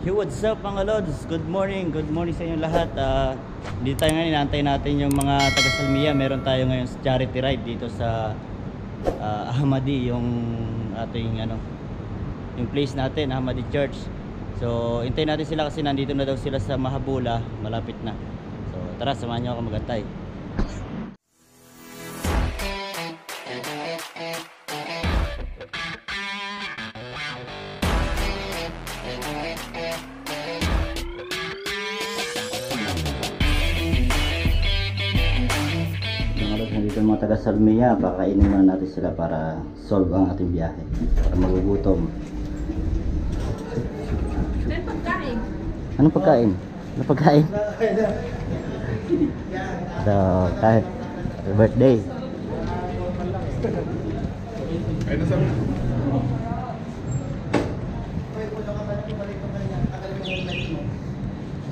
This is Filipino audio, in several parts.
Hey, what's up mga lods? Good morning sa inyo lahat. Dito tayo ngayon, inaantay natin yung mga taga Salmiya. Meron tayo ngayon sa charity ride dito sa Ahmadi, yung ating yung place natin, Ahmadi Church. So, hintayin natin sila kasi nandito na daw sila sa Mahabula, malapit na. So, tara, samahan niyo ako magantay. Nandito yung mga taga Salmiya, kakainin muna natin sila para solve ang ating biyahe, para magugutom. Pagkain. Anong pagkain? Anong pagkain? So, kahit happy birthday.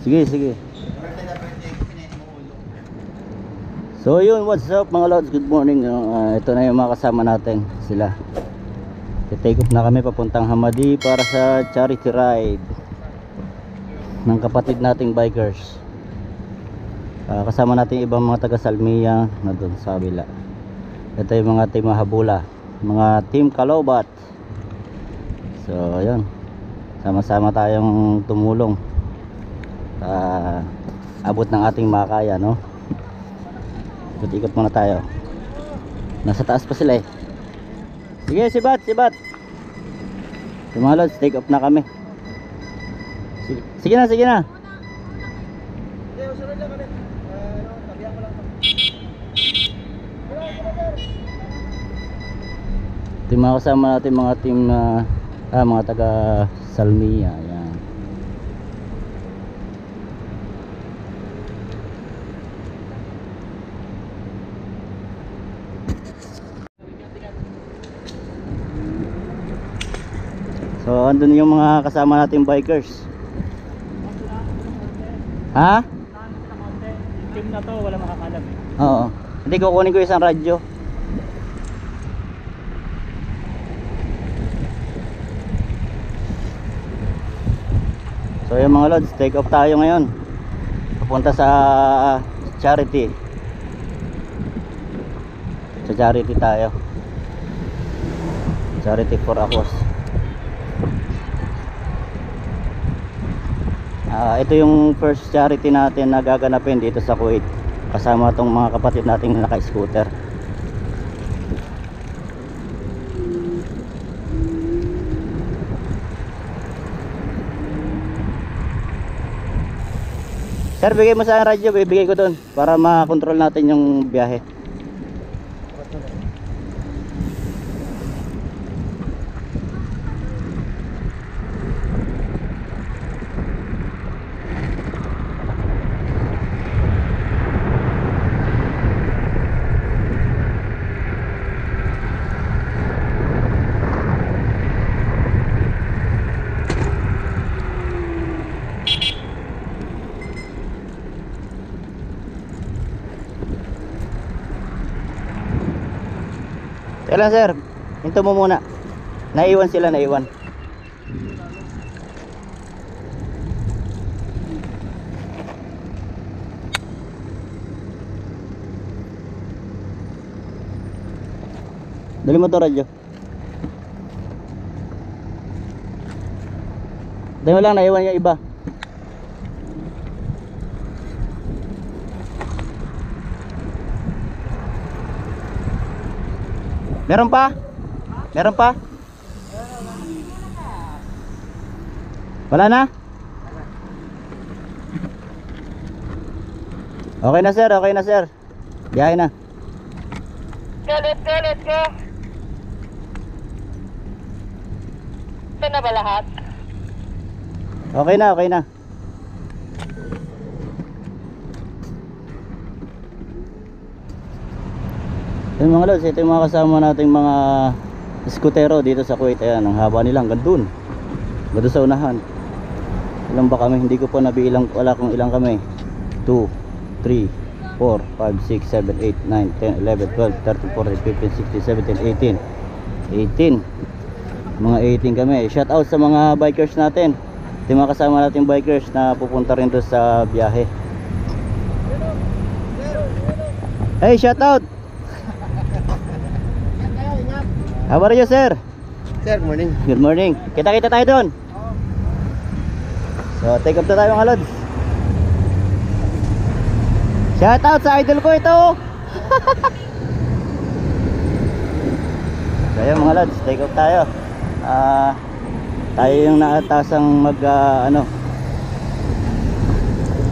Sige, sige. So yun, what's up mga lods, good morning. Ito na yung mga kasama natin, sila. I-take off na kami papuntang Hamadi para sa charity ride ng kapatid nating bikers. Kasama natin ibang mga taga Salmiya na doon sa kabila. Ito yung mga team Mahabula, mga team Kalobat. So yun, sama-sama tayong tumulong abot ng ating makaya, no? Ikot muna tayo. Nasa taas pa sila eh. Sige, sibat. Mga lods, take off na kami. Sige na. Ito yung mga kasama natin, mga team na mga taga Salmiya. Ayan. So andun yung mga kasama nating bikers. Ha? Team na to, wala makakalab eh. Oo. Hindi, kukunin ko isang radyo. So yung mga lods, take off tayo ngayon. Papunta sa charity. Sa charity tayo. Charity for Akos. Ito yung first charity natin na gaganapin dito sa Kuwait, kasama tong mga kapatid nating naka-scooter. Sir, bigay mo sa akin radyo, bibigay ko doon para makontrol natin yung biyahe. Kailan sir? Hinto mo muna. Naiwan sila, naiwan. Dali mo to radyo. Dali mo lang, naiwan yung iba. Meron pa? Meron pa? Wala na? Okay na sir, okay na sir. Biyahe na. Let's go. Ito na ba lahat? Okay na. Yung mga lods, ito yung mga kasama nating mga skutero dito sa Kuwait. Ayan, ang haba nila hanggang dun sa unahan. Ilan ba kami? Hindi ko pa nabilang, wala kung ilang kami. 2, 3, 4, 5, 6, 7, 8, 9, 10, 11, 12, 13, 14, 15, 16, 17, 18. Mga 18 kami. Shout out sa mga bikers natin. Ito yung mga kasama natin bikers na pupunta rin doon sa biyahe. Hey, shout out! How are you, sir? Sir, morning. Good morning. Kita-kita tayo doon. So, take up na tayo mga lods. Shout out sa idol ko ito. So, ayun mga lods, take up tayo. Tayo yung naatasang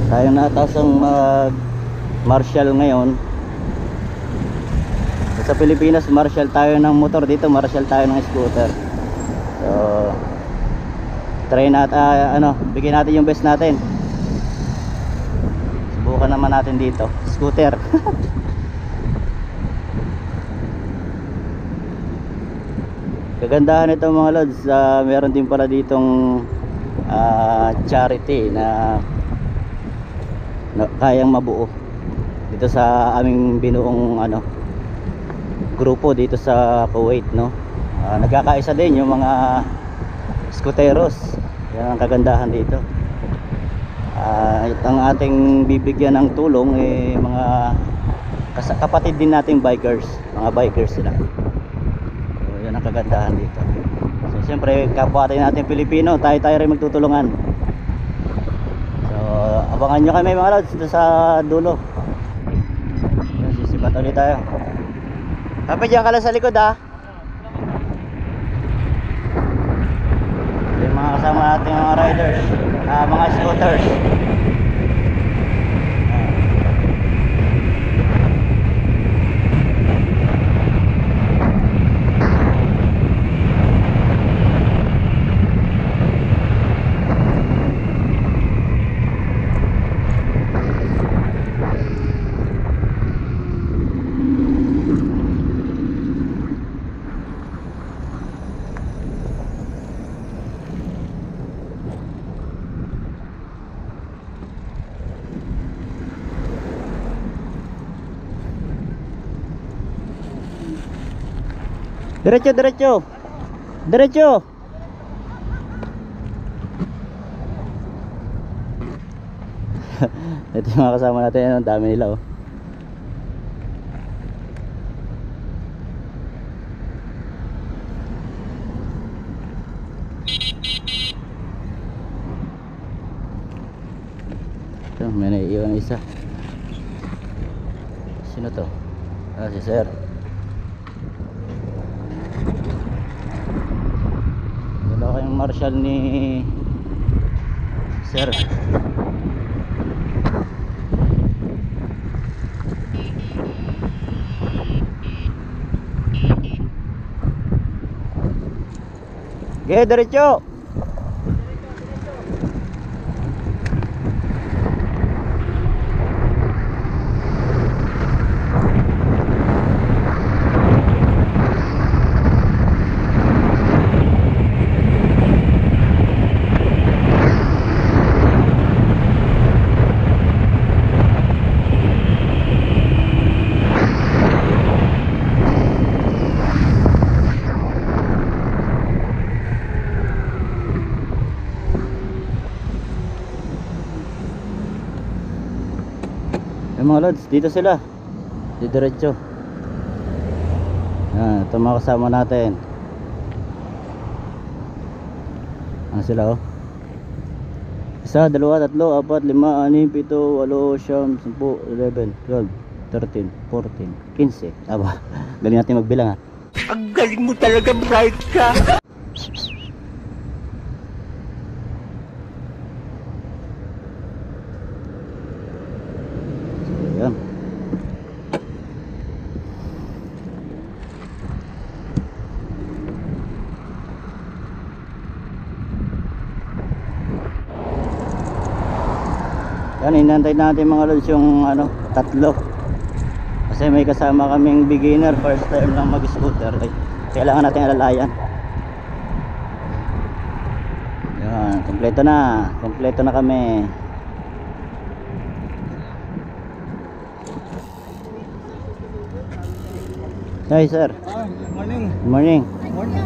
tayo yung naatasang mag marshal ngayon. Sa Pilipinas, marshal tayo ng motor, dito marshal tayo ng scooter. So try natin, bigyan natin yung best natin. Subukan naman natin dito, scooter. Kagandahan nito mga lods, meron din pala ditong charity na kayang mabuo dito sa aming binuong grupo dito sa Kuwait, no. Nagkakaisa din yung mga scooteros. Yan ang kagandahan dito. Ang ating bibigyan ng tulong mga kapatid din nating bikers, mga bikers sila. So, yan ang kagandahan dito. So siyempre kapwa natin Pilipino, tayo rin magtutulungan. So abangan nyo kami mga lods dito sa dulo. Sisipat ulit tayo. Kapag dyan ka lang sa likod ha. Yung mga kasama natin mga riders, mga scooters. Diretso, diretso. Diretso. Ito yung mga kasama natin, ang dami nila oh. Ito, may naiiwan isa. Sino to? Si sir. Wala kayong marshal ni sir. Okay, diretso. Yung mga lods, dito sila. Diretso. Ito mga kasama natin. Sila oh. 1, 2, 3, 4, 5, 6, 7, 8, 9, 10, 11, 12, 13, 14, 15. Aba, galing natin magbilang ha. Ang galing mo talaga, bright ka. Yan. Yan, inantay natin mga lods yung tatlo. Kasi may kasama kaming beginner, first time lang mag-scooter. Ay, kailangan natin alalayan. Yan, kompleto na. Kompleto na kami. Hi sir. Morning. Good morning. Morning.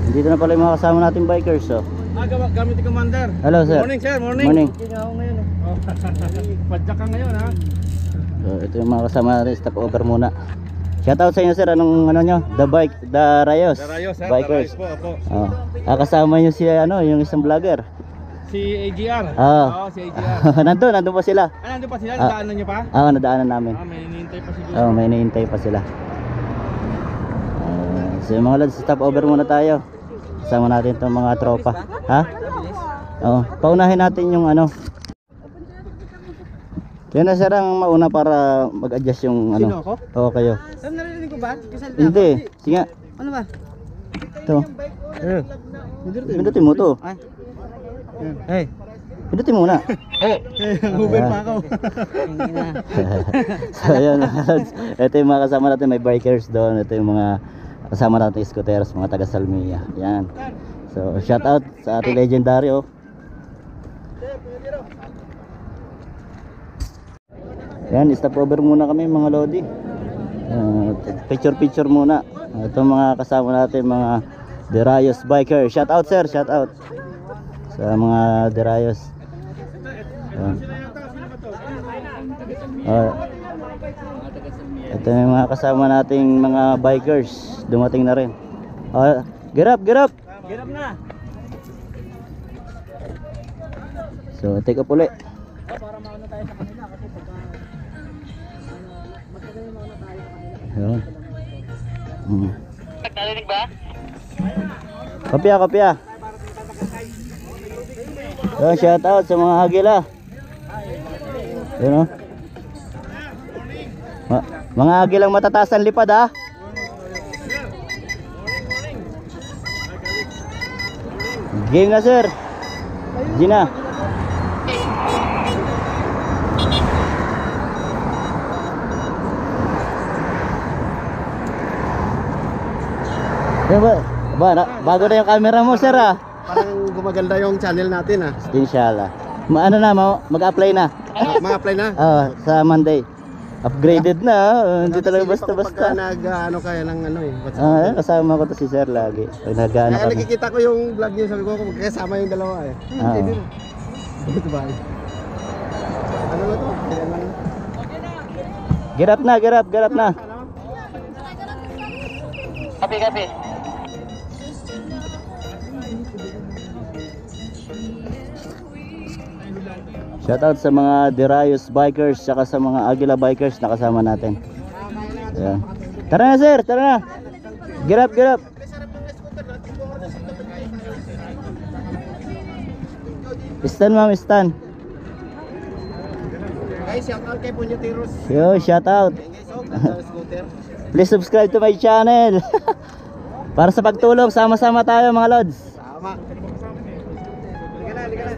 Dito na pala yung mga kasama nating bikers, oh. Gamit ni Commander. Hello, sir. Morning, sir. Morning. Morning. Ako ngayon. Oh. Padyak ka ngayon, ha? So, ito yung mga kasama natin, stop over muna. Shoutout sa inyo, sir. Anong ano nyo? The Rayos. Darayos, sir. Bikers. Darayos po, opo. Oh. Kasama nyo si ano, yung isang vlogger. Si AGR. Ah. Oo, si AGR. nandun pa sila. Nandun pa sila? Nadaanan niyo pa? Nadaanan namin. May hinihintay pa siguro. May hinihintay pa sila. So yung mga lads, stop over muna tayo. Kasama natin itong mga tropa. Ha? Oo. Paunahin natin yung ano. Yan na sir ang mauna para mag-adjust yung ano. Sino ako? Oo, kayo. Saan narinig ko ba? Hindi. Sige nga. Ano ba? Ito. Pindutin mo to. Hey. Pindutin mo muna. Uber pa ako. So ayun mga lads. Ito yung mga kasama natin. May bikers doon. Ito yung mga kasama natin scooteros, mga taga Salmia. Yan. So shout out sa ating legendary, oh. Yan, stop over muna kami mga lodi. Picture muna. Ito mga kasama natin, mga Derayos biker. Shout out sir, shout out sa mga Derayos. Ito yung mga kasama nating mga bikers. Dumating na rin. Get up, get up. Get up na. So take up ulit. Para mauna tayo sa kanila kasi pagka matagal yung mauna tayo sa kanila. Ayun. Nagkarinig ba? Kopya. So, shout out sa mga agila. Yun, oh. Mga agilang matataas ang lipad, ha. Game na sir. Gina. Bago na yung camera mo sir, ha. Parang gumaganda yung channel natin, ha? Inshallah. Ano na, mag-apply na. Mag-apply na? Sa Monday. Upgraded na, hindi talaga basta-basta. Nag-ano kaya ng ano eh. Kasama ko to si sir lagi. Nag-ano Kaya kami. nakikita ko yung vlog niyo, sabi ko magkasama yung dalawa eh. Ito ba? Ano na to? Get up na. Kapi. Shoutout sa mga Derayos bikers saka sa mga Agila bikers na kasama natin. Ayan. Tara na sir, tara na. Get up. Stan ma'am, stan. Guys, shout out kay Punyatiros. Yo, shoutout. Scooter. Please subscribe to my channel. Para sa pagtulong, sama-sama tayo mga lods. Tama. Liga na.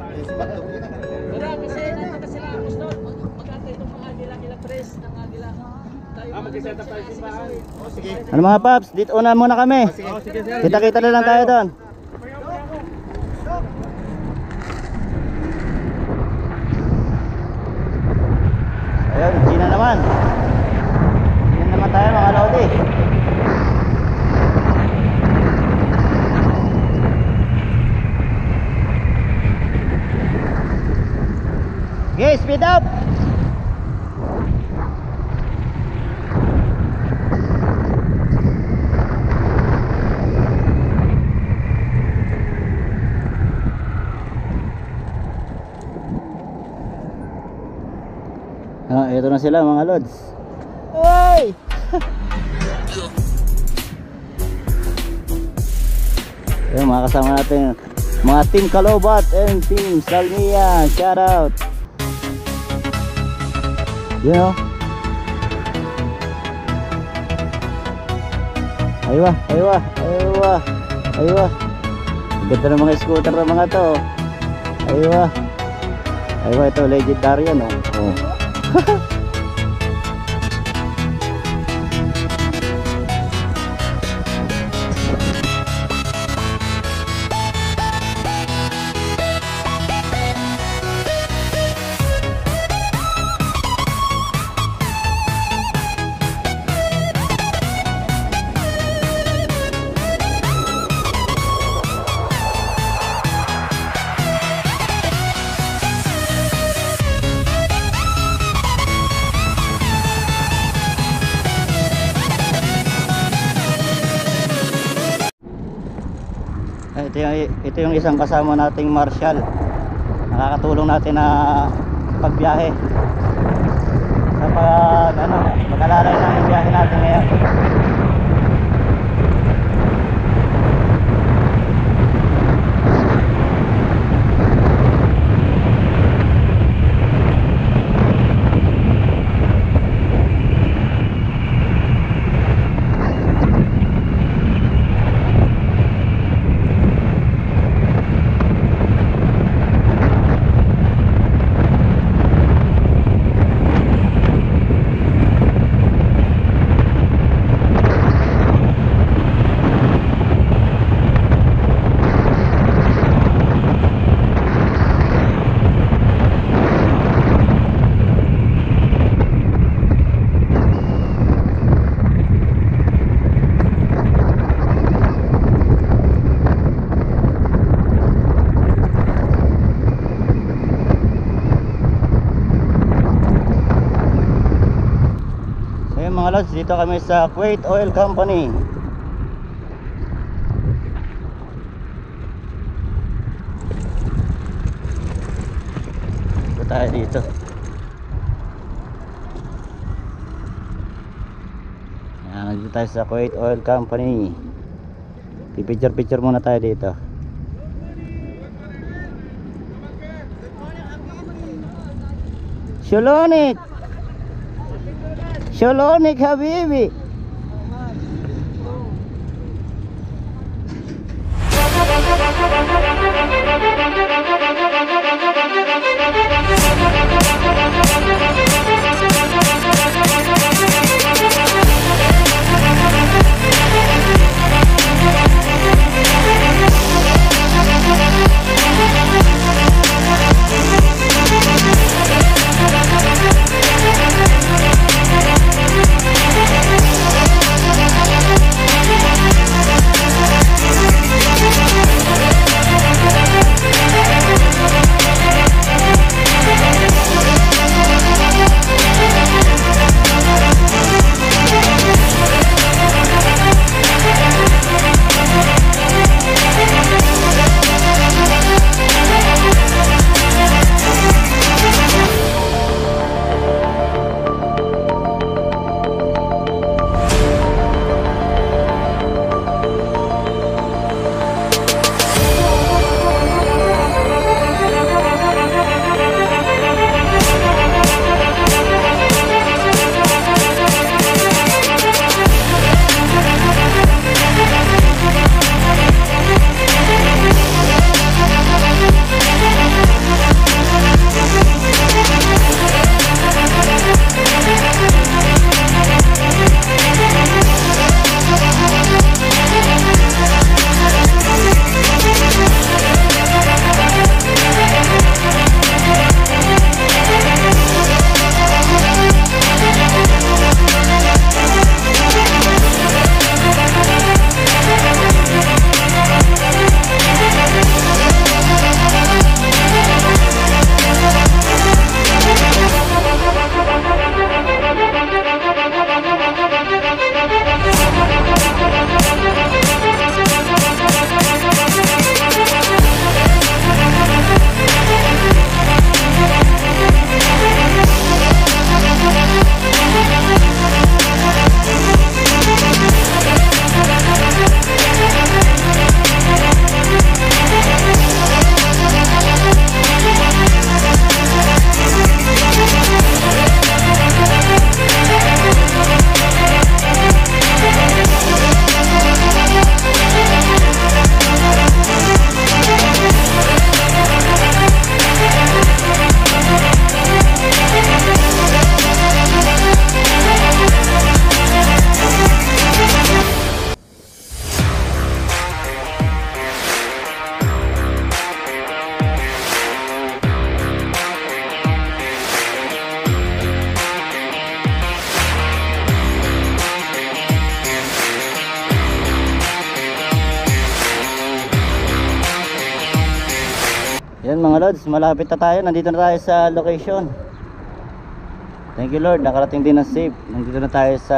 Mag-set up tayo simbahan. Sige. Ano mga paps, dito una muna kami. Sige sir. Kita-kita na lang tayo doon. Ayun, Gina naman. Gina naman tayo mga lodi. Okay, speed up. Ito na sila mga lods. Oy! Yung mga kasama natin, mga Team Kalobat and Team Salmia, shout out. You know? Aywa. Ganda ng mga scooter ng mga to. Aywa, ito legendary yan, oh. Ito yung isang kasama nating marshal. Nakakatulong natin na pagbiyahe. Sa pag-alalay ng biyahe natin ngayon. Mga lods, dito kami sa Kuwait Oil Company. Ito tayo dito. Yan, dito tayo sa Kuwait Oil Company. Picture muna tayo dito. Sholonik Habibi. Yan mga lods, malapit na tayo. Nandito na tayo sa location. Thank you Lord, nakarating din ng safe. Nandito na tayo sa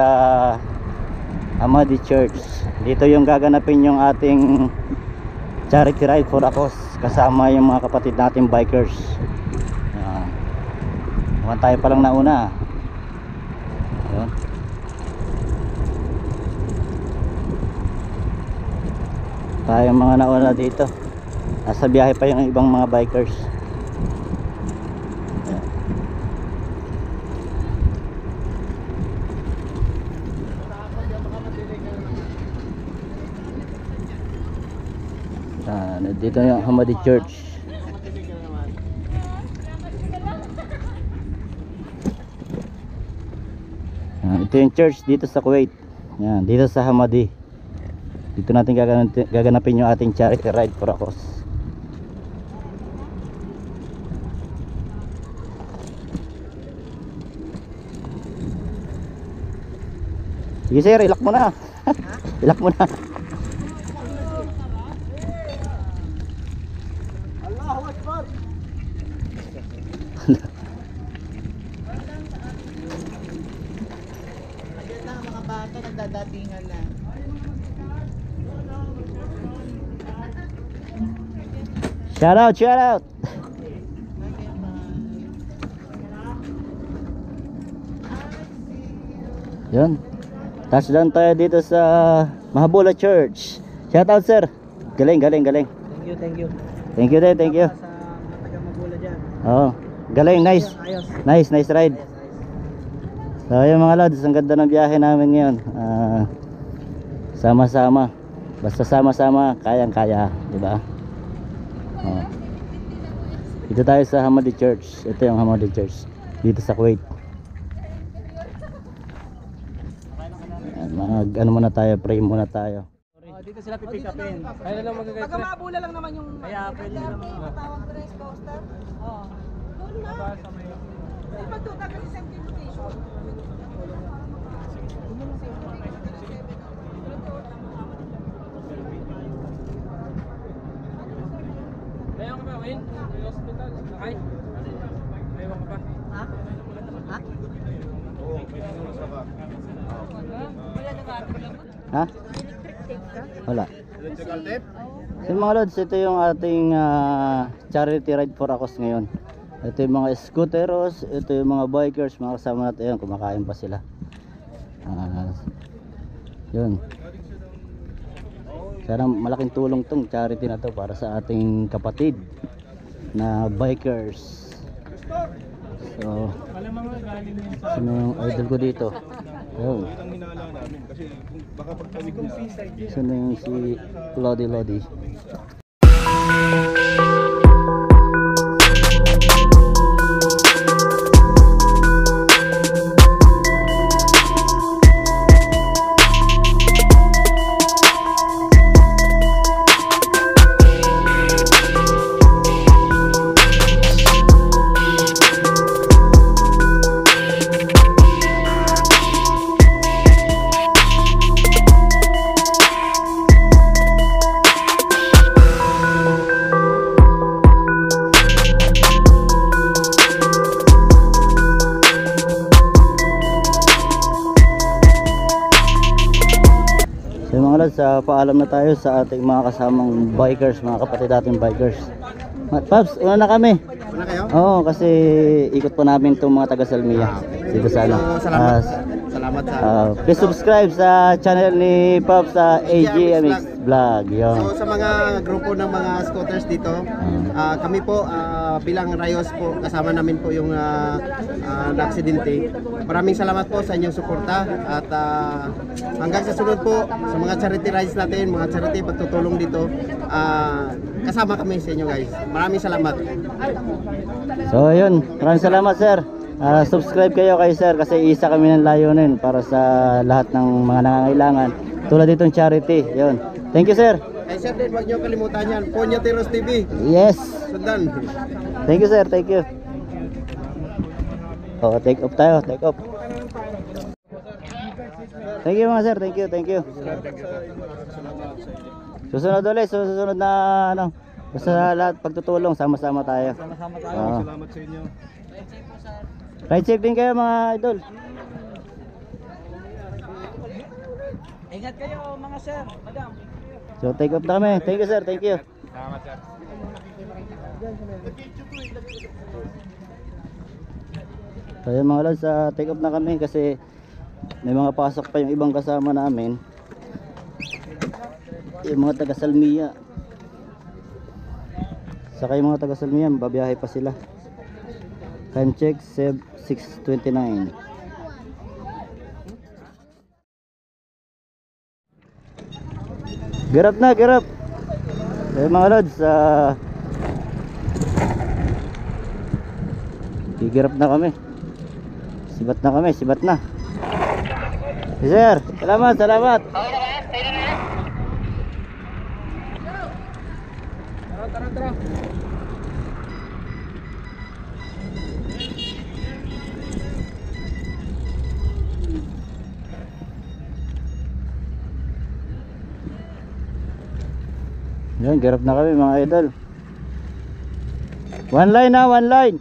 Ahmadi Church. Dito yung gaganapin yung ating charity ride for Akos kasama yung mga kapatid natin bikers. Naman tayo palang nauna. Ayun. Tayo mga nauna dito. Nasa biyahe pa yung ibang mga bikers. Dito yung Hamadi Church. Ito yung church dito sa Kuwait. Yan, dito sa Hamadi. Dito natin gaganapin yung ating charity ride for Akos. Sige sir, ilak mo na. Ilak mo na. Allahu Akbar. Ayun na, mga bata nagdadatingan na. Shout out, shout out. Yun. Touchdown tayo dito sa Mahabula Church. Shout out sir. Galing, galing, galing. Thank you, thank you. Thank you din, thank you. Sa mga taga-Mabula dyan. Oh, galing, nice. Ayos. Nice, nice ride. So yung mga lods, ang ganda ng biyahe namin ngayon. Sama-sama. Basta sama-sama, kayang-kaya, di ba? Oh. Dito tayo sa Hamadi Church. Ito yung Hamadi Church dito sa Kuwait. Ano muna tayo, pray muna tayo. Dito sila pipick upin. Kaya lang magagay. Pagka Mabula lang naman yung kaya pwede naman. Tawag ko rin coaster. Oo. Doon na. Di ba doon kasi safety location? Ayaw ka ba, Wayne? May hospital. Nakay? Ayaw ka ba? Ha? Ha? Ha? Wala. Electrical tape? So mga lods, ito yung ating charity ride for Akos ngayon. Ito yung mga scooteros, ito yung mga bikers, mga kasama natin yun, kumakain pa sila. Yun. Sana malaking tulong tong charity na to para sa ating kapatid na bikers. So, sino yung idol ko dito? Yun. Ang hinala namin kasi baka pagpamig na. Sino yung si Lodi Lodi? So mga lods, paalam na tayo sa ating mga kasamang bikers, mga kapatid nating bikers. Paps, una na kami. Una kayo? Oo, kasi ikot po namin itong mga taga Salmia dito sa ano. So, salamat. Salamat sa Please subscribe sa channel ni Paps sa AGMX Vlog. Yun. So sa mga grupo ng mga scooters dito, kami po bilang Rayos po, kasama namin po yung na-aksidente. Maraming salamat po sa inyong suporta at hanggang sa sunod po sa mga charity rides natin, mga charity pagtutulong dito, kasama kami sa inyo guys. Maraming salamat. So yun, maraming salamat sir. Subscribe kayo kay sir kasi isa kami ng layunin para sa lahat ng mga nangangailangan tulad ditong charity. Yun. Thank you sir. Kay sir din, huwag niyo kalimutan yan. Ponya Teros TV. Yes. Sundan. Thank you sir, thank you. Oh, take off tayo, take off. Thank you mga sir, thank you, thank you. Susunod ulit, susunod na ano, basta lahat pagtutulong, sama-sama tayo. Sama-sama tayo. Oo. Salamat sa inyo. Ride safe din kayo mga idol. Ingat kayo mga sir, madam. So take off na kami. Thank you sir, thank you. Salamat, sir. So yun mga lods, take off na kami kasi may mga pasok pa yung ibang kasama namin, yung mga taga Salmiya. Saka yung mga taga Salmiya, babiyahe pa sila. Time check 6:29. Get up na, get up. So yun mga lods, gigirap na kami. Sibat na kami, sibat na. Yes, sir, salamat, salamat. Tara. Yan, girap na kami mga idol. One line na, one line.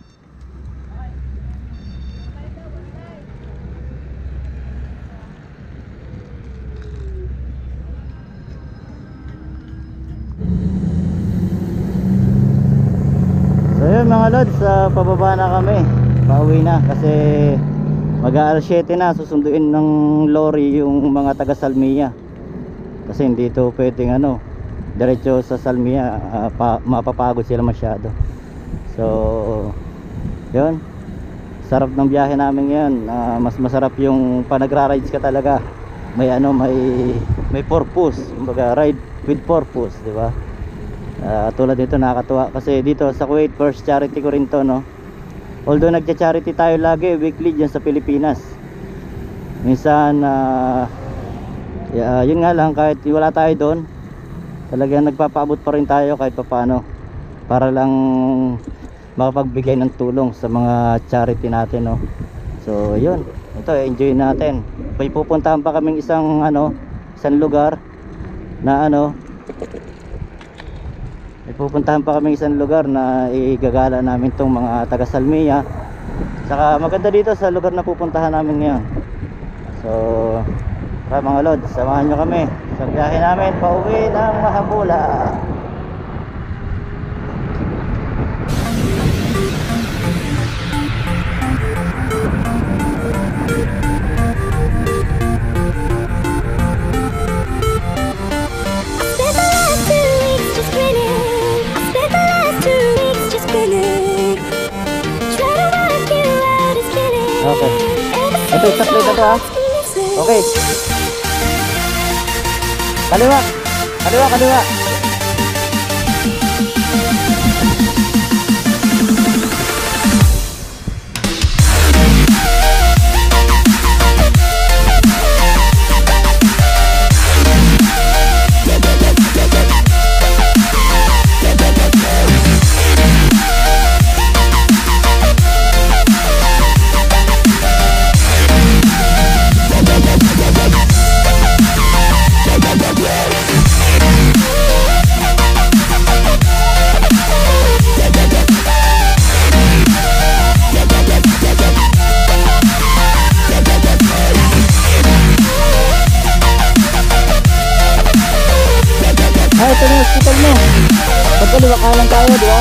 So yun mga lods, pababa na kami. Pauwi na kasi mag-aalas 7 na, susunduin ng lorry yung mga taga Salmiya. Kasi hindi ito pwedeng diretso sa Salmiya, mapapagod sila masyado. So yun, sarap ng biyahe namin ngayon. Mas masarap yung panagra-rides ka talaga. May may purpose, kumbaga ride with purpose, di ba? Tulad dito nakakatuwa kasi dito sa Kuwait, first charity ko rin to, no? Although nagcha-charity tayo lagi weekly dyan sa Pilipinas, minsan yun nga lang, kahit wala tayo doon, talagang nagpapaabot pa rin tayo kahit paano para lang makapagbigay ng tulong sa mga charity natin, no? So yun, ito enjoy natin. May pupuntahan pa kaming isang lugar na may pupuntahan pa kaming isang lugar na igagala namin tong mga taga Salmiya. Saka maganda dito sa lugar na pupuntahan namin ngayon. So mga lods, samahan nyo kami sa biyahe namin pauwi ng Mahabula. Okay. Ito yung chocolate na to, ha? Okay. Kaliwa. Ito na yung hospital mo. Pagkaliwa ka lang tayo, di ba?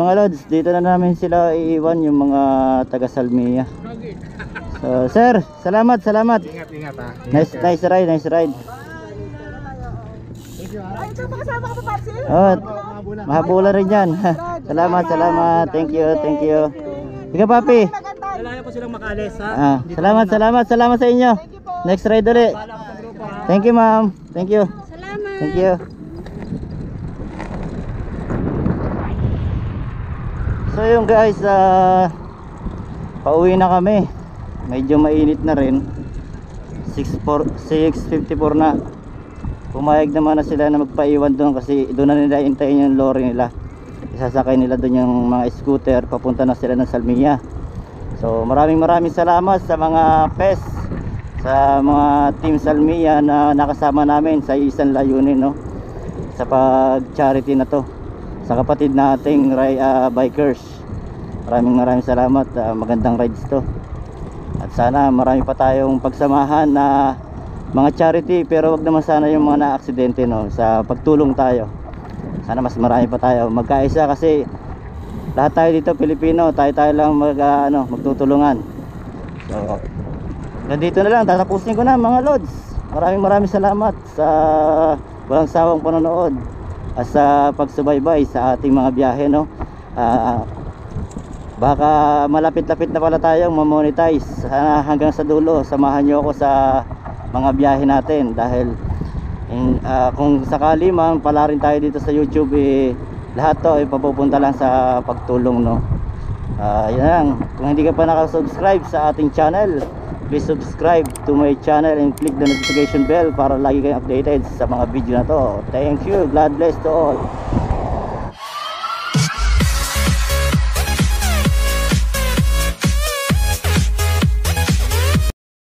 mga lods, dito na namin sila iiwan yung mga taga Salmia. So, sir, salamat. Ingat ha. Nice ride. Ay, ito makasama ka pa, Papsil? Oh, mahabula rin yan. Salamat. Thank you. Ikaw, papi. Kailangan ko silang makalis ha. Salamat sa inyo. Next ride ulit. Thank you, ma'am. Thank you. Thank you. So yun guys, pauwi na kami. Medyo mainit na rin. 6:54 na. Pumayag naman na sila na magpaiwan doon kasi doon na nila hintayin yung lorry nila. Isasakay nila doon yung mga scooter, papunta na sila ng Salmia. So maraming salamat sa mga PES, sa mga Team Salmia na nakasama namin sa isang layunin, no, sa pag-charity na to sa kapatid nating bikers. Maraming salamat. Magandang rides to. At sana marami pa tayong pagsamahan na mga charity, pero wag naman sana yung mga na-aksidente, no, sa pagtulong tayo. Sana mas marami pa tayo magkaisa kasi lahat tayo dito Pilipino, tayo lang magtutulungan. So nandito na lang, tatapusin ko na mga lods. Maraming salamat sa walang sawang panonood at sa pagsubaybay sa ating mga biyahe, no. Baka malapit-lapit na pala tayong mamonetize. Sana hanggang sa dulo samahan nyo ako sa mga biyahe natin dahil kung sakali man pala rin tayo dito sa YouTube, lahat to ay papupunta lang sa pagtulong, no. Yan lang. Kung hindi ka pa nakasubscribe sa ating channel, please subscribe to my channel and click the notification bell para lagi kayong updated sa mga video na to. Thank you. God bless to all.